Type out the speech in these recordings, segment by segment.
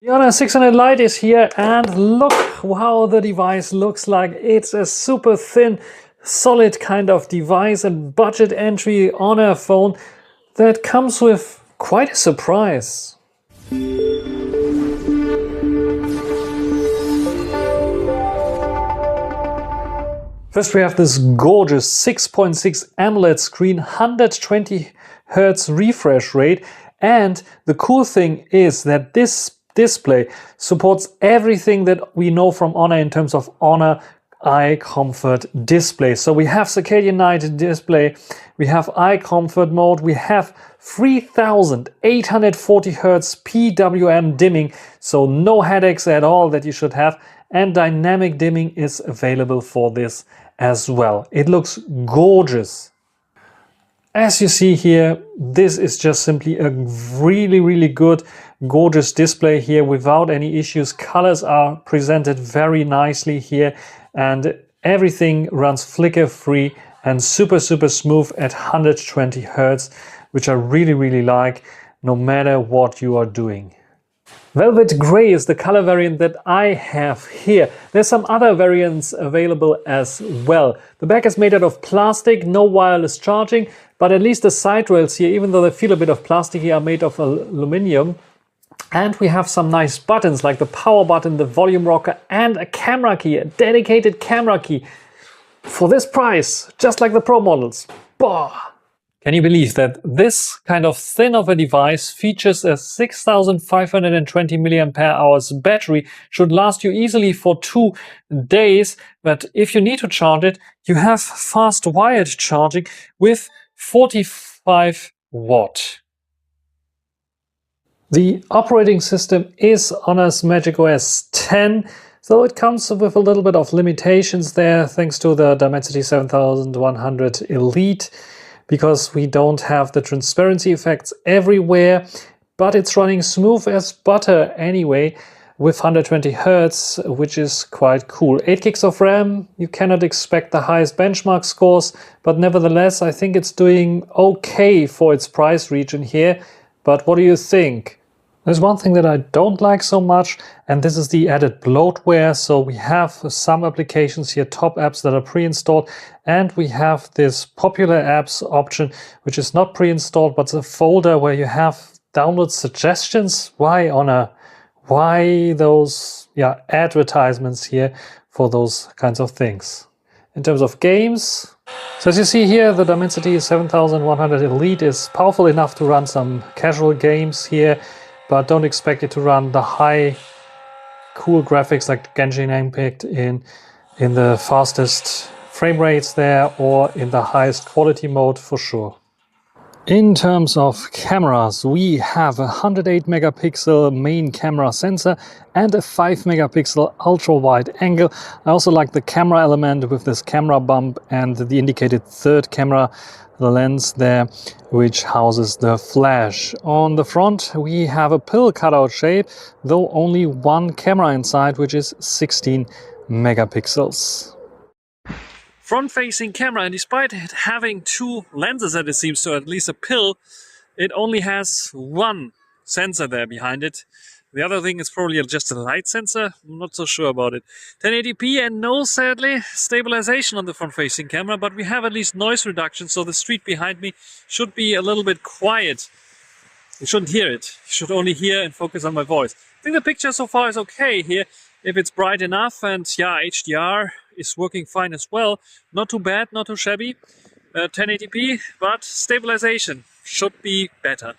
The Honor 600 Lite is here, and look how the device looks like. It's a super thin, solid kind of device and budget entry Honor phone that comes with quite a surprise. First we have this gorgeous 6.6 AMOLED screen, 120 Hz refresh rate, and the cool thing is that this display supports everything that we know from Honor in terms of Honor eye comfort display. So we have circadian night display, we have eye comfort mode, we have 3840 Hz PWM dimming, so no headaches at all that you should have, and dynamic dimming is available for this as well. It looks gorgeous. As you see here, this is just simply a really good, gorgeous display here without any issues. Colors are presented very nicely here, and everything runs flicker free and super smooth at 120 Hz, which I really like, no matter what you are doing. Velvet Grey is the color variant that I have here. There's some other variants available as well. The back is made out of plastic, no wireless charging, but at least the side rails here, even though they feel a bit of plasticky, are made of aluminum. And we have some nice buttons like the power button, the volume rocker, and a camera key, a dedicated camera key. For this price, just like the Pro models. Bah! Can you believe that this kind of thin of a device features a 6520 mAh battery, should last you easily for 2 days, but if you need to charge it, you have fast wired charging with 45 watt. The operating system is Honor's MagicOS 10, so it comes with a little bit of limitations there thanks to the Dimensity 7100 Elite, because we don't have the transparency effects everywhere, but it's running smooth as butter anyway with 120 Hz, which is quite cool. 8 gigs of RAM, you cannot expect the highest benchmark scores, but nevertheless I think it's doing okay for its price region here. But what do you think? There's one thing that I don't like so much, and this is the added bloatware. So we have some applications here, top apps that are pre-installed, and we have this popular apps option, which is not pre-installed, but it's a folder where you have download suggestions. Why, Honor? Why those advertisements here for those kinds of things? In terms of games, so as you see here, the Dimensity 7100 Elite is powerful enough to run some casual games here, but don't expect it to run the high cool graphics like Genshin Impact in the fastest frame rates there, or in the highest quality mode for sure. In terms of cameras, we have a 108 megapixel main camera sensor and a 5 megapixel ultra wide angle. I also like the camera element with this camera bump and the indicated third camera lens there, which houses the flash. On the front we have a pill cutout shape, though only one camera inside, which is 16 megapixels. Front-facing camera, and despite it having 2 lenses that it seems to, at least a pill, it only has 1 sensor there behind it. The other thing is probably just a light sensor. I'm not so sure about it. 1080p and no, sadly, stabilization on the front-facing camera, but we have at least noise reduction, so the street behind me should be a little bit quiet. You shouldn't hear it. You should only hear and focus on my voice. I think the picture so far is okay here, if it's bright enough, and yeah, HDR is working fine as well. Not too bad, not too shabby. 1080p, but stabilization should be better.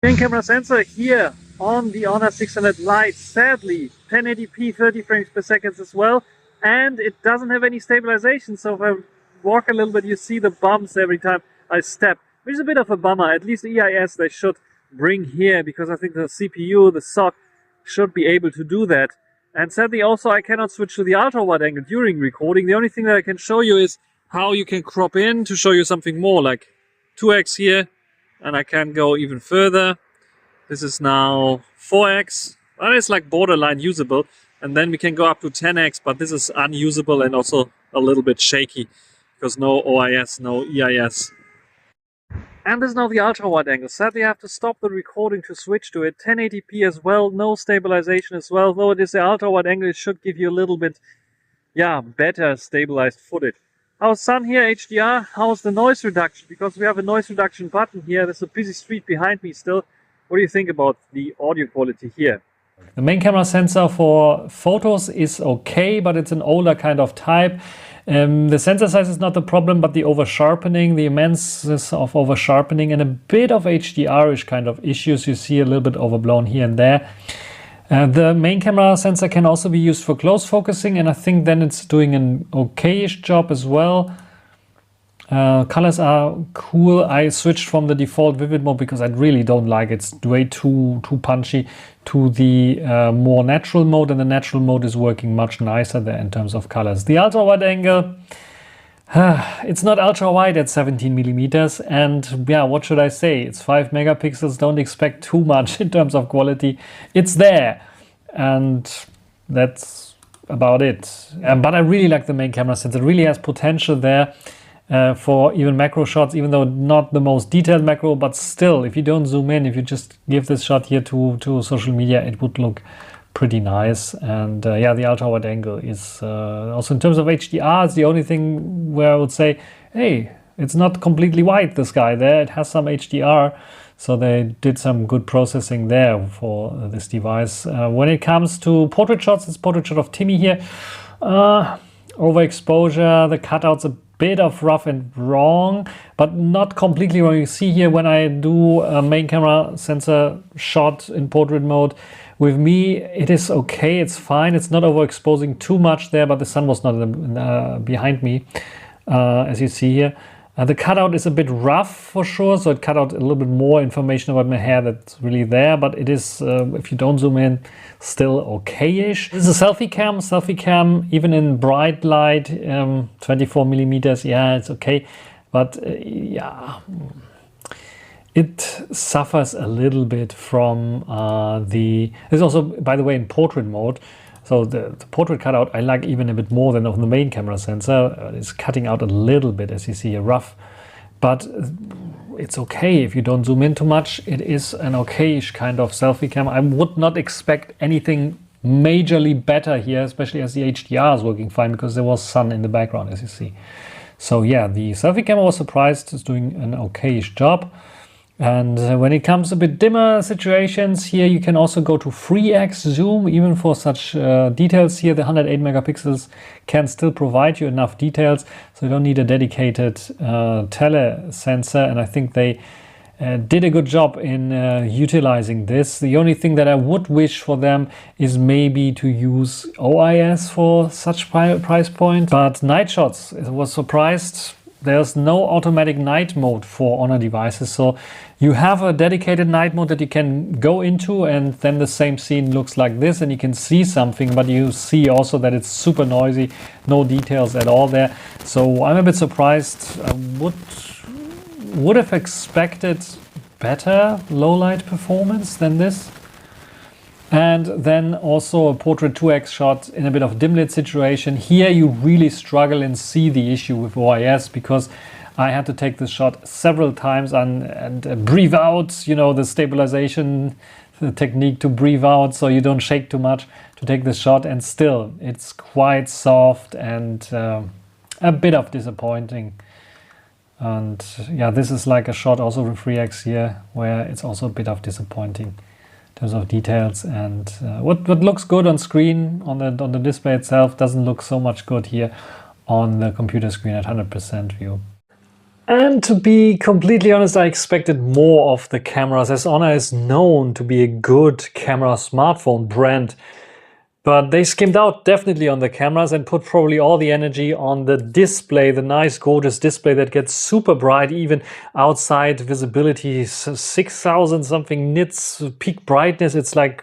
Main camera sensor here on the Honor 600 Lite, sadly 1080p 30 frames per second as well, and it doesn't have any stabilization, so if I walk a little bit you see the bumps every time I step, which is a bit of a bummer. At least EIS they should bring here, because I think the CPU, the SoC, should be able to do that. And sadly also I cannot switch to the ultra wide angle during recording. The only thing that I can show you is how you can crop in to show you something more, like 2x here, and I can go even further. This is now 4x, but it's like borderline usable, and then we can go up to 10x, but this is unusable and also a little bit shaky because no OIS, no EIS. And this is now the ultra wide angle. Sadly, I have to stop the recording to switch to it. 1080p as well, no stabilization as well. Though it is the ultra wide angle, it should give you a little bit, yeah, better stabilized footage. How's sun here, HDR? How's the noise reduction? Because we have a noise reduction button here. There's a busy street behind me still. What do you think about the audio quality here? The main camera sensor for photos is okay, but it's an older kind of type. The sensor size is not the problem, but the over-sharpening, the immenseness of over-sharpening and a bit of HDR-ish kind of issues you see a little bit overblown here and there. The main camera sensor can also be used for close focusing, and I think then it's doing an okay-ish job as well. Colors are cool. I switched from the default vivid mode because I really don't like it. It's way too punchy, to the more natural mode, and the natural mode is working much nicer there in terms of colors. The ultra wide angle, it's not ultra wide at 17 millimeters, and yeah, what should I say? It's 5 megapixels. Don't expect too much in terms of quality. It's there, and that's about it. But I really like the main camera sensor. It really has potential there. For even macro shots, even though not the most detailed macro, but still, if you don't zoom in, if you just give this shot here to social media, it would look pretty nice. And yeah, the ultra wide angle is also in terms of HDR, it's the only thing where I would say, hey, it's not completely white, the sky there. It has some HDR, so they did some good processing there for this device. When it comes to portrait shots, it's portrait shot of Timmy here. Overexposure, the cutouts a bit of rough and wrong, but not completely wrong. You see here when I do a main camera sensor shot in portrait mode, with me it is okay, it's fine, it's not overexposing too much there, but the sun was not behind me, as you see here. The cutout is a bit rough for sure, so it cut out a little bit more information about my hair that's really there, but it is, if you don't zoom in, still okay-ish. This is a selfie cam. Selfie cam, even in bright light, 24 millimeters, yeah, it's okay. But yeah, it suffers a little bit from it's also, by the way, in portrait mode. So the portrait cutout I like even a bit more than on the main camera sensor. It's cutting out a little bit, as you see here, rough. But it's okay if you don't zoom in too much. It is an okay-ish kind of selfie cam. I would not expect anything majorly better here, especially as the HDR is working fine, because there was sun in the background, as you see. So yeah, the selfie camera, was surprised, is doing an okay-ish job. And when it comes to a bit dimmer situations, here you can also go to 3x zoom, even for such details here. The 108 megapixels can still provide you enough details, so you don't need a dedicated tele sensor. And I think they did a good job in utilizing this. The only thing that I would wish for them is maybe to use OIS for such price point. But night shots, I was surprised. There's no automatic night mode for Honor devices, so you have a dedicated night mode that you can go into, and then the same scene looks like this and you can see something, but you see also that it's super noisy, no details at all there. So I'm a bit surprised. I would have expected better low light performance than this. And then also a portrait 2x shot in a bit of dim lit situation. Here you really struggle and see the issue with OIS, because I had to take this shot several times and breathe out, you know, the stabilization technique to breathe out so you don't shake too much to take this shot, and still it's quite soft and a bit of disappointing. And yeah, this is like a shot also with 3x here, where it's also a bit of disappointing in terms of details, and what looks good on screen on the display itself doesn't look so much good here on the computer screen at 100% view. And to be completely honest, I expected more of the cameras, as Honor is known to be a good camera smartphone brand. But they skimmed out definitely on the cameras and put probably all the energy on the display, the nice, gorgeous display that gets super bright, even outside visibility, 6,000 something nits peak brightness. It's like,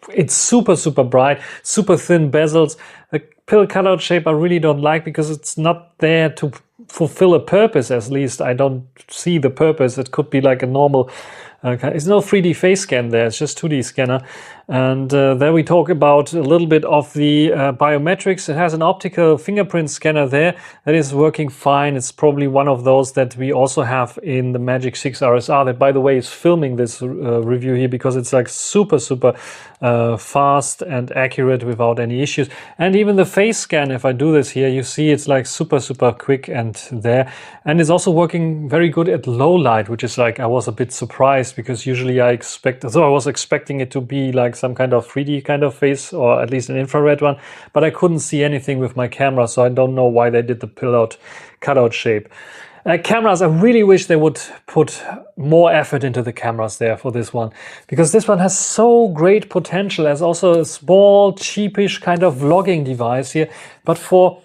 it's super, super bright, super thin bezels. The pill cutout shape I really don't like, because it's not there to fulfill a purpose. At least I don't see the purpose. It could be like a normal, it's no 3D face scan there, it's just 2D scanner. And there we talk about a little bit of the biometrics. It has an optical fingerprint scanner there that is working fine. It's probably one of those that we also have in the Magic 6 RSR, that by the way is filming this review here because it's like super fast and accurate without any issues. And even the face scan, if I do this here, you see it's like super quick and there. And it's also working very good at low light, which is like, I was a bit surprised because usually I was expecting it to be like some kind of 3D kind of face, or at least an infrared one, but I couldn't see anything with my camera, so I don't know why they did the cutout shape. Cameras, I really wish they would put more effort into the cameras there for this one, because this one has so great potential as also a small, cheapish kind of vlogging device here. But for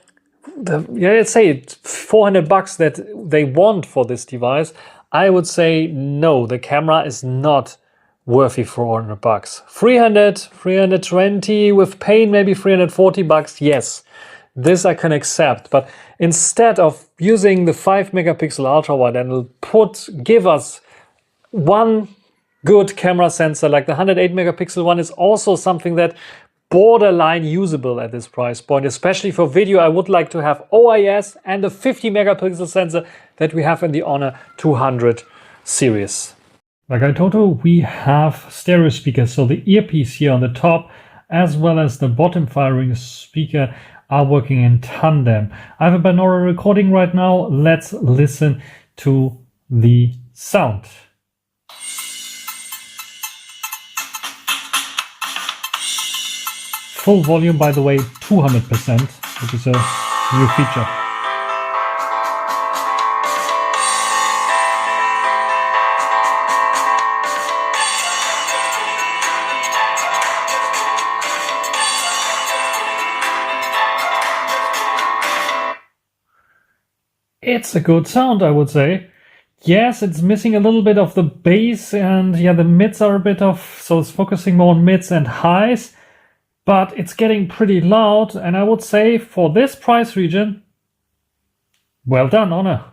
let's say $400 that they want for this device, I would say no, the camera is not worthy for $400. 300, 320 with paint, maybe $340. Yes, this I can accept. But instead of using the 5 megapixel ultra wide and give us one good camera sensor, like the 108 megapixel one is also something that borderline usable at this price point, especially for video. I would like to have OIS and a 50 megapixel sensor that we have in the Honor 200 series. Like I told you, we have stereo speakers, so the earpiece here on the top as well as the bottom firing speaker are working in tandem. I have a binaural recording right now. Let's listen to the sound. Full volume, by the way, 200%, which is a new feature. It's a good sound, I would say. Yes, it's missing a little bit of the bass, and yeah, the mids are a bit off, so it's focusing more on mids and highs, but it's getting pretty loud, and I would say for this price region, well done, Honor.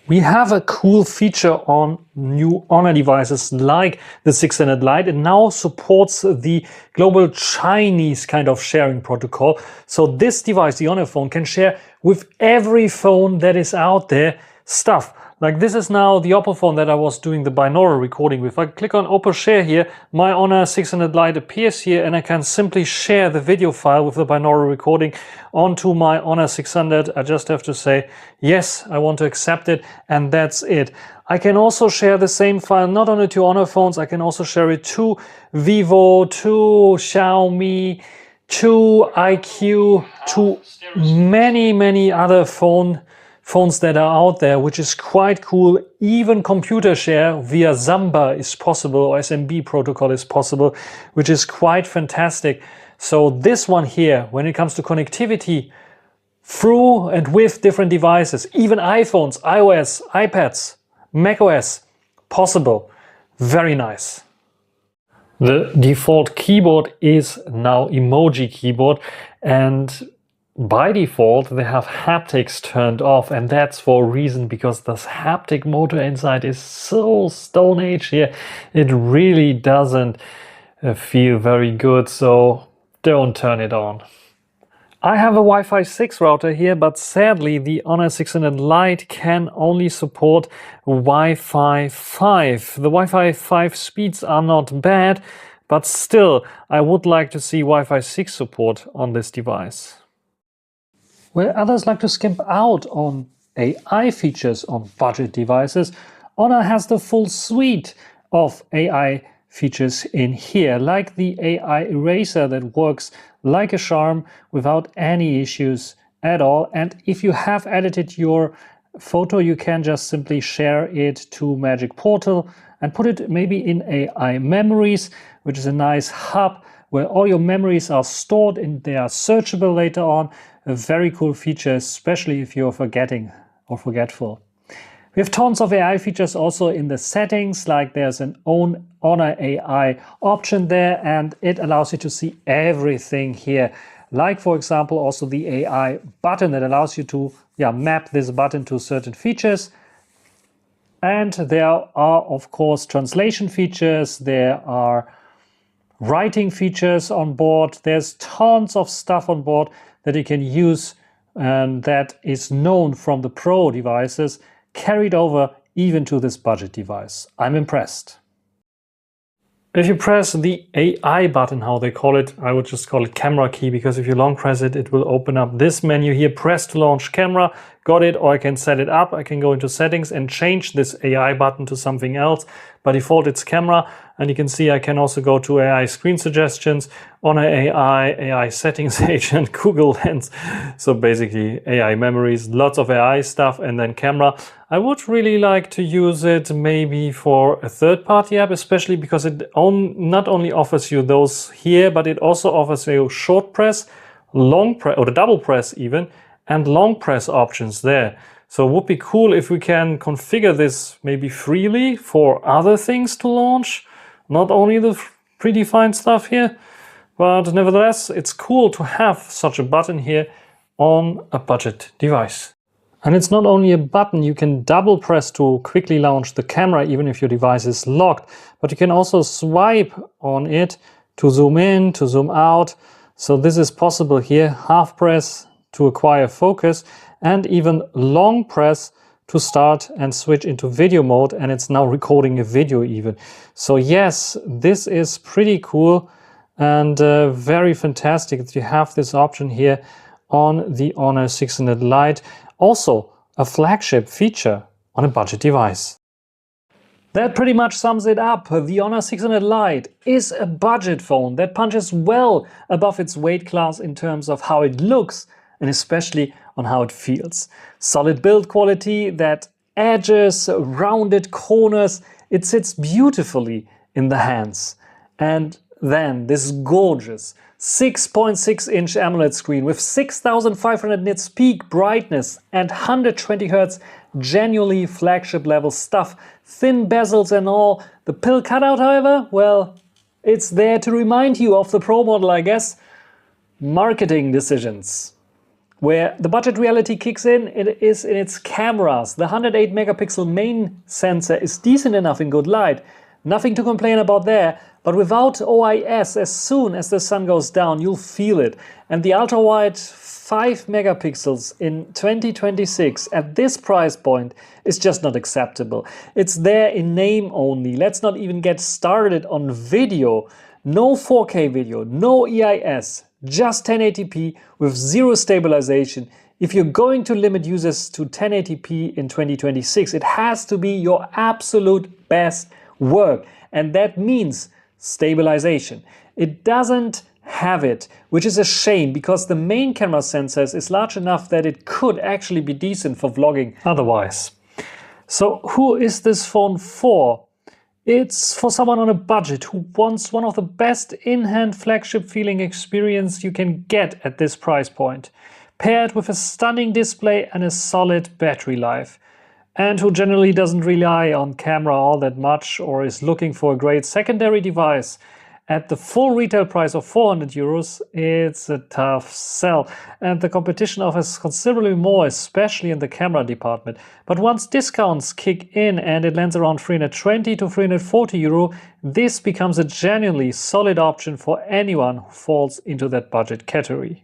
We have a cool feature on new Honor devices like the 600 Lite. It now supports the global Chinese kind of sharing protocol. So this device, the Honor phone, can share with every phone that is out there stuff. Like this is now the Oppo phone that I was doing the binaural recording with. I click on Oppo Share here, my Honor 600 Lite appears here, and I can simply share the video file with the binaural recording onto my Honor 600. I just have to say, yes, I want to accept it, and that's it. I can also share the same file not only to Honor phones, I can also share it to Vivo, to Xiaomi, to IQ, to many other phones that are out there, which is quite cool. Even computer share via Samba is possible, or SMB protocol is possible, which is quite fantastic. So this one here, when it comes to connectivity through and with different devices, even iPhones, iOS, iPads, macOS, possible. Very nice. The default keyboard is now emoji keyboard, and by default they have haptics turned off, and that's for a reason, because this haptic motor inside is so Stone Age here. It really doesn't feel very good, so don't turn it on. I have a Wi-Fi 6 router here, but sadly the Honor 600 Lite can only support Wi-Fi 5. The Wi-Fi 5 speeds are not bad, but still I would like to see Wi-Fi 6 support on this device. Where others like to skimp out on AI features on budget devices, Honor has the full suite of AI features in here, like the AI eraser that works like a charm without any issues at all. And if you have edited your photo, you can just simply share it to Magic Portal and put it maybe in AI Memories, which is a nice hub where all your memories are stored and they are searchable later on. A very cool feature, especially if you're forgetting or forgetful. We have tons of AI features also in the settings, like there's an own Honor AI option there, and it allows you to see everything here. Like, for example, also the AI button that allows you to map this button to certain features. And there are, of course, translation features. There are writing features on board. There's tons of stuff on board that you can use and that is known from the Pro devices, carried over even to this budget device. I'm impressed. If you press the AI button, how they call it, I would just call it camera key, because if you long press it, it will open up this menu here, press to launch camera, got it, or I can set it up. I can go into settings and change this AI button to something else. By default, it's camera, and you can see I can also go to AI screen suggestions, on AI settings agent, Google Lens. So basically AI memories, lots of AI stuff, and then camera. I would really like to use it maybe for a third-party app, especially because it not only offers you those here, but it also offers you short press, long press, or the double press even, and long press options there. So it would be cool if we can configure this maybe freely for other things to launch, not only the predefined stuff here, but nevertheless, it's cool to have such a button here on a budget device. And it's not only a button, you can double press to quickly launch the camera even if your device is locked, but you can also swipe on it to zoom in, to zoom out. So this is possible here, half press to acquire focus, and even long press to start and switch into video mode, and it's now recording a video even. So yes, this is pretty cool and very fantastic that you have this option here on the Honor 600 Lite. Also a flagship feature on a budget device. That pretty much sums it up. The Honor 600 Lite is a budget phone that punches well above its weight class in terms of how it looks and especially on how it feels. Solid build quality, that edges, rounded corners, it sits beautifully in the hands. And then this gorgeous 6.6-inch AMOLED screen with 6500 nits peak brightness and 120 Hz genuinely flagship level stuff, thin bezels and all. The pill cutout, however, well, it's there to remind you of the Pro model, I guess. Marketing decisions. Where the budget reality kicks in, it is in its cameras. The 108 megapixel main sensor is decent enough in good light. Nothing to complain about there, but without OIS, as soon as the sun goes down, you'll feel it. And the ultra-wide 5 megapixels in 2026 at this price point is just not acceptable. It's there in name only. Let's not even get started on video. No 4K video, no EIS, just 1080p with zero stabilization. If you're going to limit users to 1080p in 2026, it has to be your absolute best work. And that means stabilization. It doesn't have it, which is a shame because the main camera sensor is large enough that it could actually be decent for vlogging otherwise. So who is this phone for? It's for someone on a budget who wants one of the best in-hand flagship feeling experience you can get at this price point, paired with a stunning display and a solid battery life, and who generally doesn't rely on camera all that much or is looking for a great secondary device. At the full retail price of 400 euros, it's a tough sell, and the competition offers considerably more, especially in the camera department. But once discounts kick in and it lands around 320 to 340 euro, this becomes a genuinely solid option for anyone who falls into that budget category.